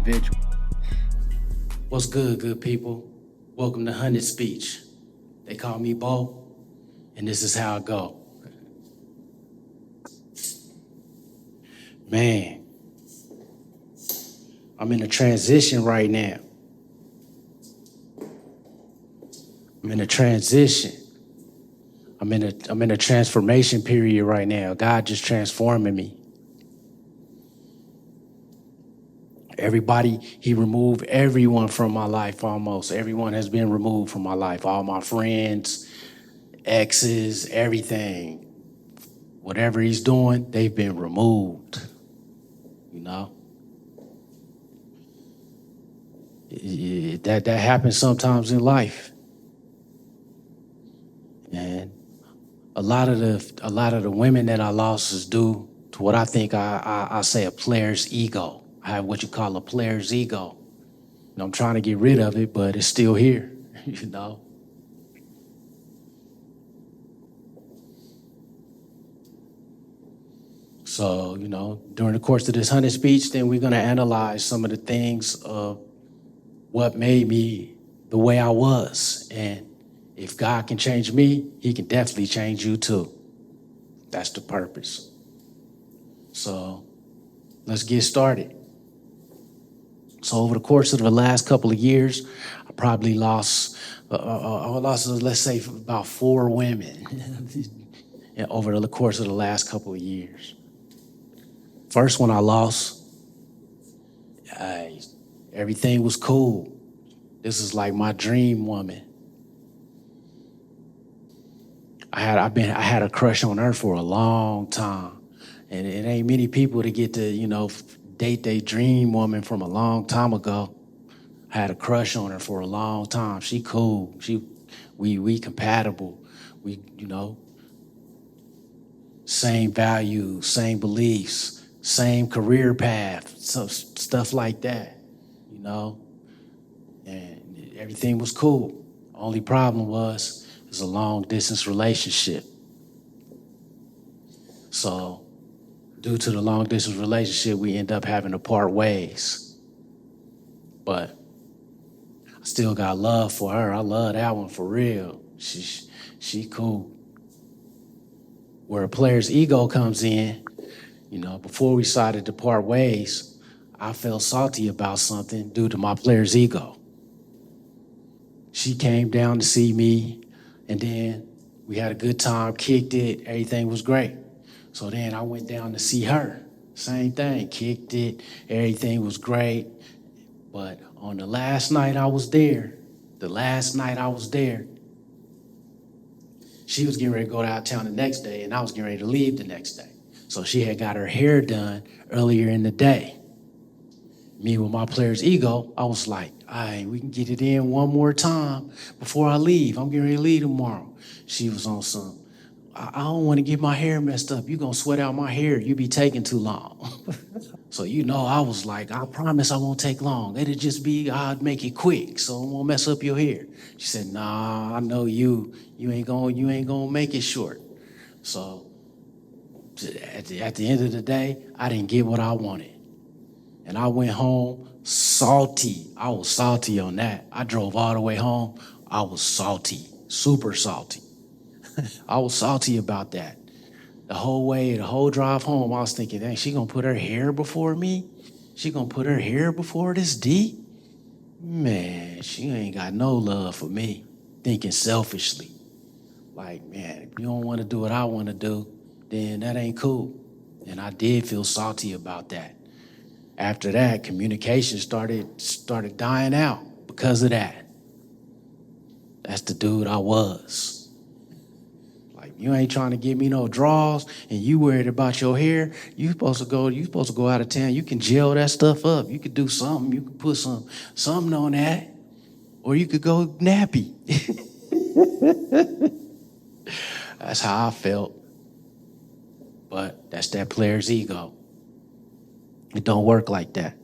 individual. What's good people? Welcome to Hunnid Speech. They call me Bo, and this is how I go. Man, I'm in a transition right now. I'm in a transition. I'm in a transformation period right now. God just transforming me. Everybody, he removed everyone from my life almost. Everyone has been removed from my life. All my friends, exes, everything. Whatever he's doing, they've been removed. You know? That happens sometimes in life. And a lot of the women that I lost is due to what I think I say a player's ego. I have what you call a player's ego. And I'm trying to get rid of it, but it's still here, you know. So, you know, during the course of this Hunnid speech, then we're gonna analyze some of the things of what made me the way I was. And if God can change me, he can definitely change you too. That's the purpose. So let's get started. So over the course of the last couple of years, I probably lost, let's say, about 4 women over the course of the last couple of years. First one I lost, everything was cool. This is like my dream woman. I had a crush on her for a long time, and it ain't many people to get to, date their dream woman from a long time ago. I had a crush on her for a long time. She cool. We compatible. We, same values, same beliefs, same career path, so stuff like that, and everything was cool. Only problem was it was a long distance relationship. So due to the long distance relationship, we end up having to part ways. But I still got love for her. I love that one for real. She cool. Where a player's ego comes in, before we decided to part ways, I felt salty about something due to my player's ego. She came down to see me, and then we had a good time, kicked it, everything was great. So then I went down to see her. Same thing, kicked it, everything was great. But on the last night I was there, she was getting ready to go out of town the next day, and I was getting ready to leave the next day. So she had got her hair done earlier in the day. Me with my player's ego, I was like, all right, we can get it in one more time before I leave. I'm getting ready to leave tomorrow. She was on some, I don't want to get my hair messed up. You gonna sweat out my hair. You be taking too long. So, I was like, I promise I won't take long. It'll just be, I'll make it quick, so I won't mess up your hair. She said, nah, I know you ain't gonna make it short. So at the end of the day, I didn't get what I wanted. And I went home salty. I was salty on that. I drove all the way home. I was salty, super salty. I was salty about that. The whole drive home, I was thinking, dang, she gonna put her hair before me? She gonna put her hair before this D? Man, she ain't got no love for me. Thinking selfishly. Like, man, if you don't wanna do what I wanna do, then that ain't cool. And I did feel salty about that. After that, communication started dying out because of that. That's the dude I was. Like, you ain't trying to give me no draws, and you worried about your hair. You supposed to go out of town. You can gel that stuff up. You could do something. You could put something on that, or you could go nappy. That's how I felt. But that's that player's ego. It don't work like that.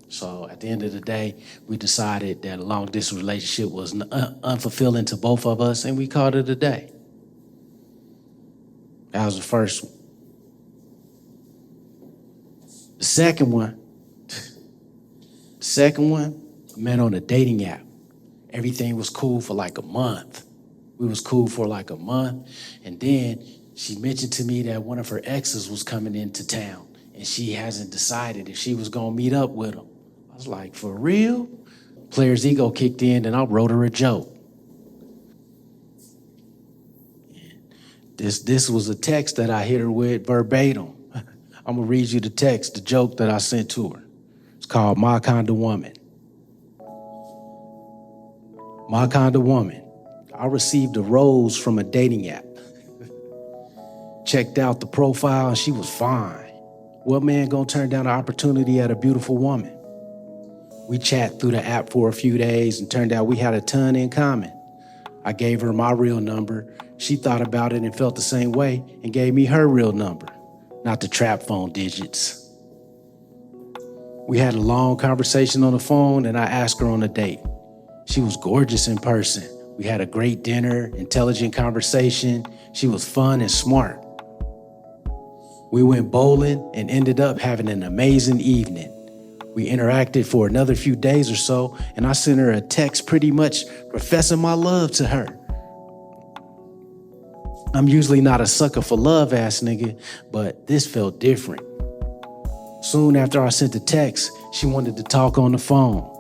So at the end of the day, we decided that a long distance relationship was unfulfilling to both of us, and we called it a day. That was the first one. The second one, The second one, I met on a dating app. Everything was cool for like a month. We was cool for like a month. And then she mentioned to me that one of her exes was coming into town and she hasn't decided if she was gonna meet up with him. I was like, for real? Player's ego kicked in and I wrote her a joke. This was a text that I hit her with verbatim. I'm gonna read you the text, the joke that I sent to her. It's called My Kind of Woman. My kind of woman. I received a rose from a dating app. Checked out the profile and she was fine. What man gonna turn down an opportunity at a beautiful woman? We chat through the app for a few days and turned out we had a ton in common. I gave her my real number. She thought about it and felt the same way and gave me her real number, not the trap phone digits. We had a long conversation on the phone and I asked her on a date. She was gorgeous in person. We had a great dinner, intelligent conversation. She was fun and smart. We went bowling and ended up having an amazing evening. We interacted for another few days or so, and I sent her a text pretty much professing my love to her. I'm usually not a sucker for love ass nigga, but this felt different. Soon after I sent the text, she wanted to talk on the phone.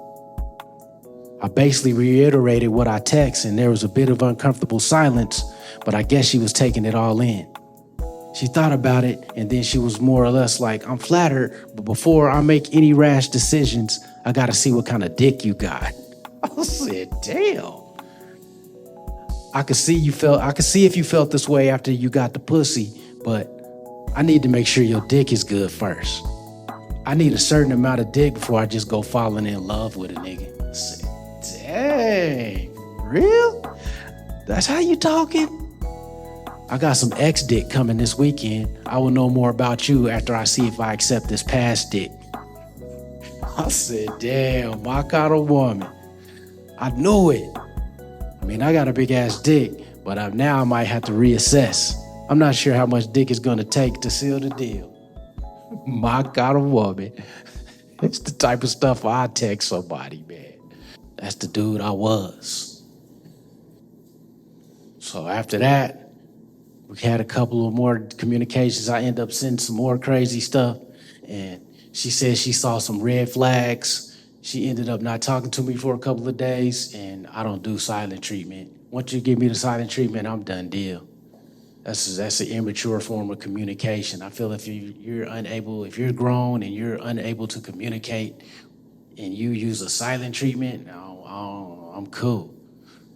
I basically reiterated what I text, and there was a bit of uncomfortable silence, but I guess she was taking it all in. She thought about it, and then she was more or less like, I'm flattered, but before I make any rash decisions, I gotta see what kind of dick you got. I said, damn. I could see if you felt this way after you got the pussy, but I need to make sure your dick is good first. I need a certain amount of dick before I just go falling in love with a nigga. I said, dang, real? That's how you talking? I got some ex dick coming this weekend. I will know more about you after I see if I accept this past dick. I said, damn, my kind of woman. I knew it. I mean, I got a big ass dick, but now I might have to reassess. I'm not sure how much dick it's gonna take to seal the deal. My kind of woman. It's the type of stuff I text somebody, man. That's the dude I was. So after that, we had a couple of more communications. I ended up sending some more crazy stuff. And she said she saw some red flags. She ended up not talking to me for a couple of days. And I don't do silent treatment. Once you give me the silent treatment, I'm done deal. That's an immature form of communication. I feel if you're grown and you're unable to communicate and you use a silent treatment, I'm cool.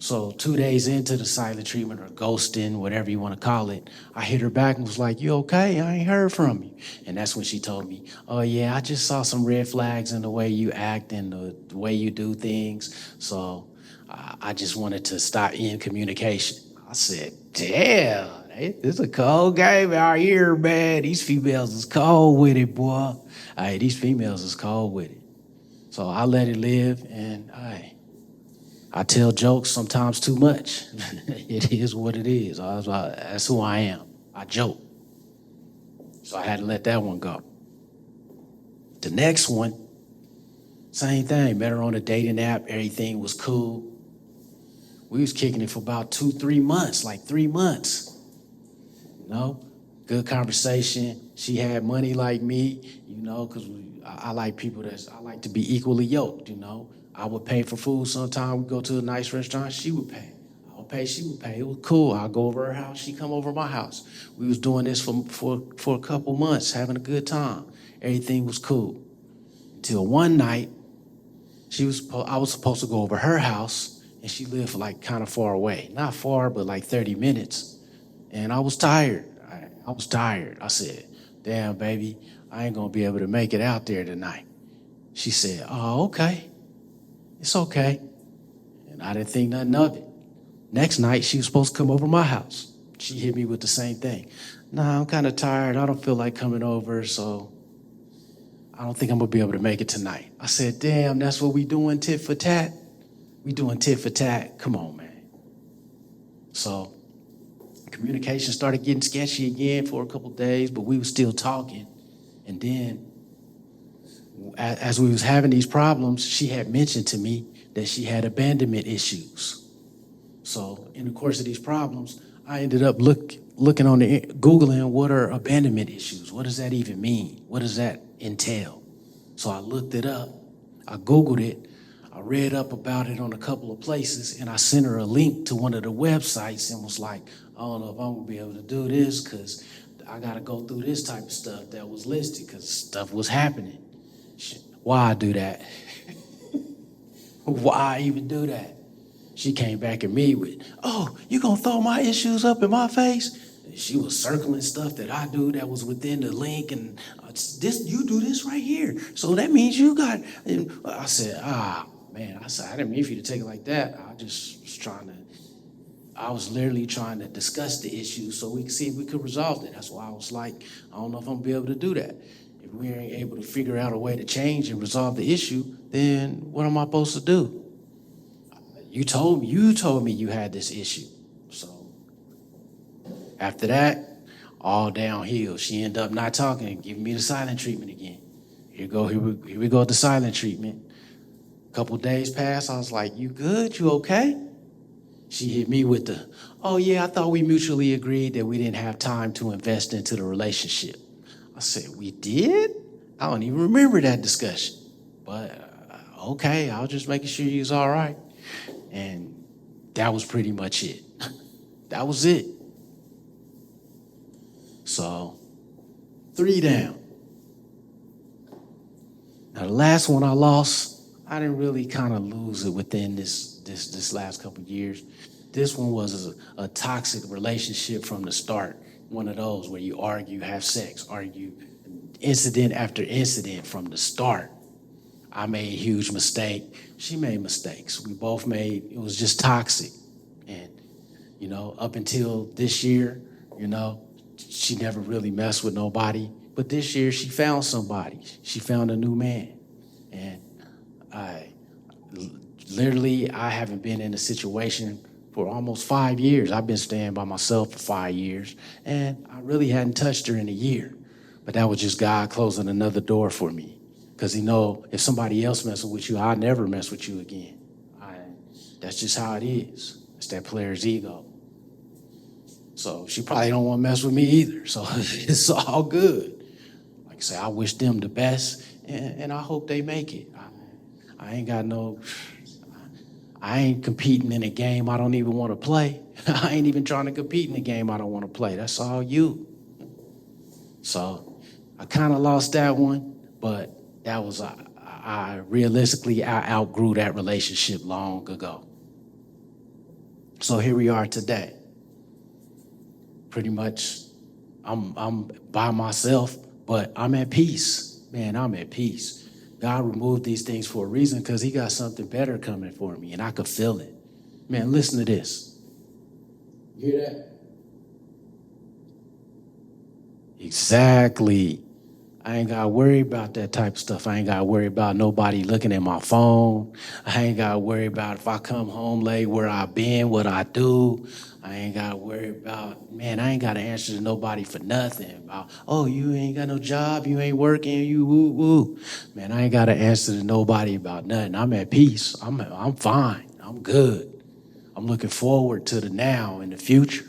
So 2 days into the silent treatment or ghosting, whatever you want to call it, I hit her back and was like, you okay? I ain't heard from you. And that's when she told me, oh yeah, I just saw some red flags in the way you act and the way you do things. So I just wanted to stop in communication. I said, damn, this is a cold game out here, man. These females is cold with it, boy. These females is cold with it. So I let it live and I tell jokes sometimes too much. It is what it is. That's who I am. I joke. So I had to let that one go. The next one, same thing. Met her on a dating app. Everything was cool. We was kicking it for about 2-3 months, like 3 months. You know, good conversation. She had money like me, you know, because I like people I like to be equally yoked, you know. I would pay for food sometime. We'd go to a nice restaurant, she would pay. I would pay, she would pay. It was cool. I'd go over her house, she'd come over my house. We was doing this for a couple months, having a good time. Everything was cool. Until one night, I was supposed to go over her house, and she lived like kind of far away. Not far, but like 30 minutes. And I was tired. I was tired. I said, damn, baby, I ain't gonna be able to make it out there tonight. She said, oh, okay. It's okay. And I didn't think nothing of it. Next night, she was supposed to come over to my house. She hit me with the same thing. Nah, I'm kind of tired. I don't feel like coming over, so I don't think I'm gonna be able to make it tonight. I said, damn, that's what we doing, tit for tat? We doing tit for tat? Come on, man. So communication started getting sketchy again for a couple days, but we were still talking. And then As we was having these problems, she had mentioned to me that she had abandonment issues. So in the course of these problems, I ended up looking on the Googling what are abandonment issues? What does that even mean? What does that entail? So I looked it up. I Googled it. I read up about it on a couple of places, and I sent her a link to one of the websites and was like, I don't know if I'm gonna be able to do this because I gotta go through this type of stuff that was listed because stuff was happening. Why I do that? Why I even do that? She came back at me with, oh, you gonna throw my issues up in my face? She was circling stuff that I do that was within the link, and this you do this right here. So that means you got, and I said, man, I said, I didn't mean for you to take it like that. I was literally trying to discuss the issue so we could see if we could resolve it. That's why I was like, I don't know if I'm gonna be able to do that. If we ain't able to figure out a way to change and resolve the issue, then what am I supposed to do? You told me you had this issue. So after that, all downhill. She ended up not talking and giving me the silent treatment again. Here we go with the silent treatment. A couple days passed. I was like, you good? You okay? She hit me with the, oh yeah, I thought we mutually agreed that we didn't have time to invest into the relationship. I said, we did? I don't even remember that discussion. But okay, I was just making sure you was all right. And that was pretty much it. That was it. So, 3 down. Now, the last one I lost, I didn't really kind of lose it within this last couple of years. This one was a toxic relationship from the start. One of those where you argue, have sex, argue, incident after incident from the start. I made a huge mistake. She made mistakes. We both made, it was just toxic. And, up until this year, she never really messed with nobody. But this year she found somebody. She found a new man. And I haven't been in a situation for almost 5 years. I've been staying by myself for 5 years. And I really hadn't touched her in a year. But that was just God closing another door for me. Because if somebody else messes with you, I'll never mess with you again. That's just how it is. It's that player's ego. So she probably don't want to mess with me either. So it's all good. Like I say, I wish them the best, and I hope they make it. I ain't competing in a game I don't even want to play. I ain't even trying to compete in a game I don't want to play. That's all you. So I kind of lost that one, but that was, I realistically, I outgrew that relationship long ago. So here we are today. Pretty much, I'm by myself, but I'm at peace. Man, I'm at peace. God removed these things for a reason because he got something better coming for me, and I could feel it. Man, listen to this. You hear that? Exactly. I ain't got to worry about that type of stuff. I ain't got to worry about nobody looking at my phone. I ain't got to worry about if I come home late, where I been, what I do. I ain't got to worry about, man, I ain't got to answer to nobody for nothing. About, oh, you ain't got no job, you ain't working, you woo-woo. Man, I ain't got to answer to nobody about nothing. I'm at peace. I'm fine. I'm good. I'm looking forward to the now and the future.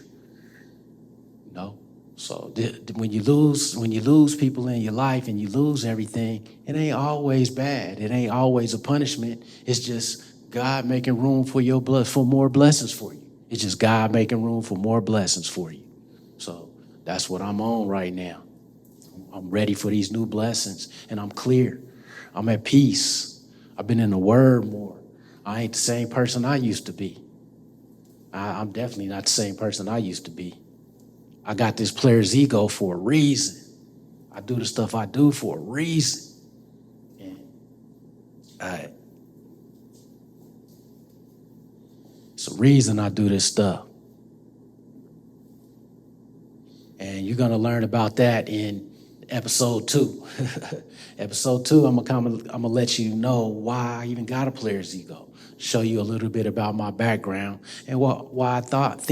So when you lose people in your life and you lose everything, it ain't always bad. It ain't always a punishment. It's just God making room for more blessings for you. It's just God making room for more blessings for you. So that's what I'm on right now. I'm ready for these new blessings, and I'm clear. I'm at peace. I've been in the Word more. I ain't the same person I used to be. I'm definitely not the same person I used to be. I got this player's ego for a reason. I do the stuff I do for a reason. And it's a reason I do this stuff. And you're going to learn about that in episode 2. Episode 2, I'm gonna let you know why I even got a player's ego. Show you a little bit about my background and why I thought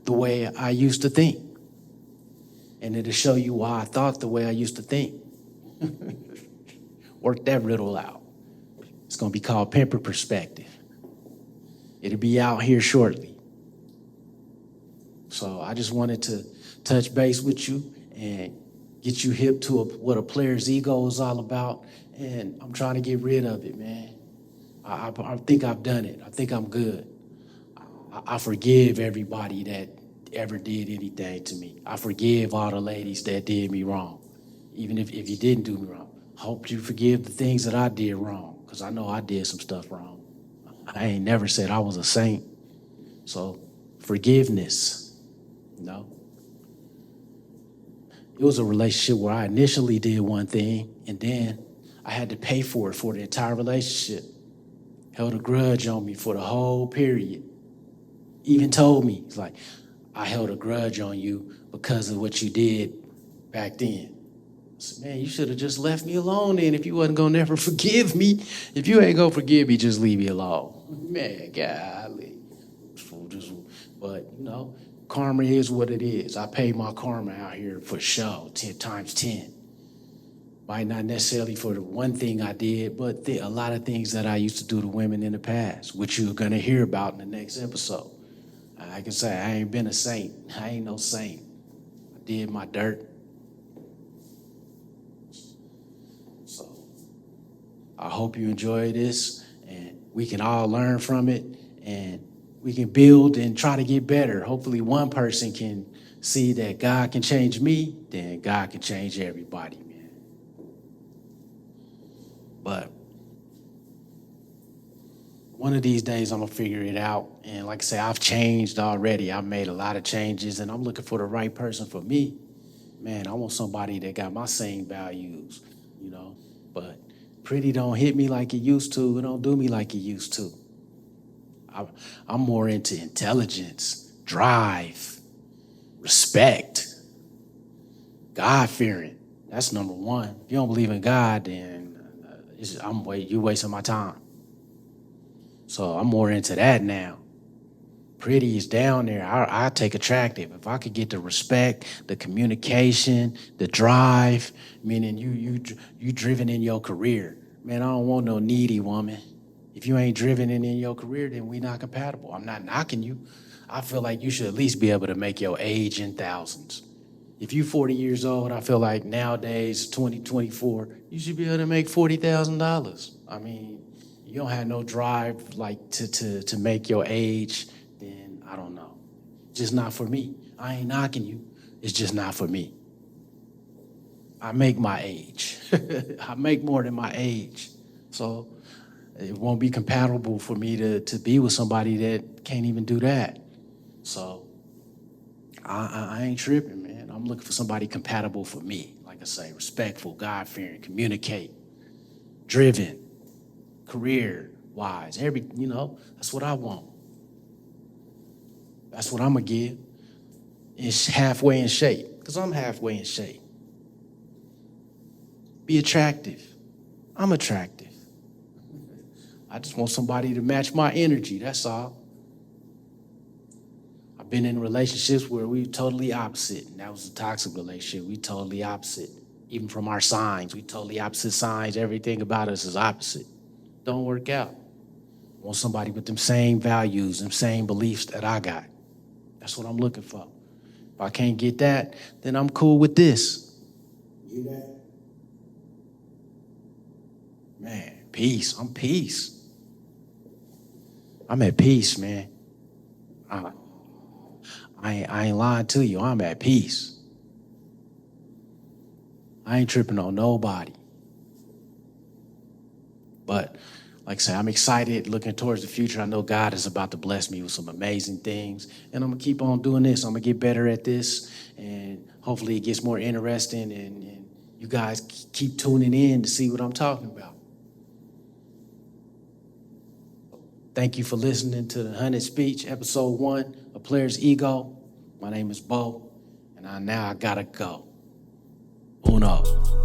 the way I used to think. And it'll show you why I thought the way I used to think. Work that riddle out. It's going to be called Pimper Perspective. It'll be out here shortly. So I just wanted to touch base with you and get you hip to what a player's ego is all about. And I'm trying to get rid of it, man. I think I've done it. I think I'm good. I forgive everybody that ever did anything to me. I forgive all the ladies that did me wrong. Even if you didn't do me wrong. Hope you forgive the things that I did wrong, because I know I did some stuff wrong. I ain't never said I was a saint. So forgiveness, you know. It was a relationship where I initially did one thing, and then I had to pay for it for the entire relationship. Held a grudge on me for the whole period. Even told me, it's like, I held a grudge on you because of what you did back then. I said, man, you should have just left me alone then if you wasn't going to never forgive me. If you ain't going to forgive me, just leave me alone. Man, golly. But, you know, karma is what it is. I paid my karma out here for sure, 10 times 10. Might not necessarily for the one thing I did, but a lot of things that I used to do to women in the past, which you're going to hear about in the next episode. I can say I ain't been a saint. I ain't no saint. I did my dirt. So I hope you enjoy this, and we can all learn from it, and we can build and try to get better. Hopefully one person can see that God can change me, then God can change everybody, man. But one of these days I'm going to figure it out. And like I say, I've changed already. I've made a lot of changes, and I'm looking for the right person for me. Man, I want somebody that got my same values, you know. But pretty don't hit me like it used to. It don't do me like it used to. I'm more into intelligence, drive, respect, God-fearing. That's number one. If you don't believe in God, then you wasting my time. So I'm more into that now. Pretty is down there. I take attractive. If I could get the respect, the communication, the drive, meaning you driven in your career. Man, I don't want no needy woman. If you ain't driven in your career, then we not compatible. I'm not knocking you. I feel like you should at least be able to make your age in thousands. If you're 40 years old, I feel like nowadays, 2024, you should be able to make $40,000. I mean, you don't have no drive like to make your age, then I don't know. Just not for me. I ain't knocking you. It's just not for me. I make my age. I make more than my age. So it won't be compatible for me to be with somebody that can't even do that. So I ain't tripping, man. I'm looking for somebody compatible for me. Like I say, respectful, God-fearing, communicate, driven, career-wise. That's what I want. That's what I'm going to give. It's halfway in shape, because I'm halfway in shape. Be attractive. I'm attractive. I just want somebody to match my energy, that's all. I've been in relationships where we totally opposite, and that was a toxic relationship. We totally opposite. Even from our signs, we totally opposite signs. Everything about us is opposite. Don't work out. I want somebody with them same values, them same beliefs that I got. That's what I'm looking for. If I can't get that, then I'm cool with this. You that? Man, peace. I'm peace. I'm at peace, man. I ain't lying to you. I'm at peace. I ain't tripping on nobody. But like I said, I'm excited looking towards the future. I know God is about to bless me with some amazing things. And I'm going to keep on doing this. I'm going to get better at this. And hopefully it gets more interesting. And you guys keep tuning in to see what I'm talking about. Thank you for listening to the Hunnid Speech, episode 1, A Player's Ego. My name is Bo, and now I gotta go. Uno.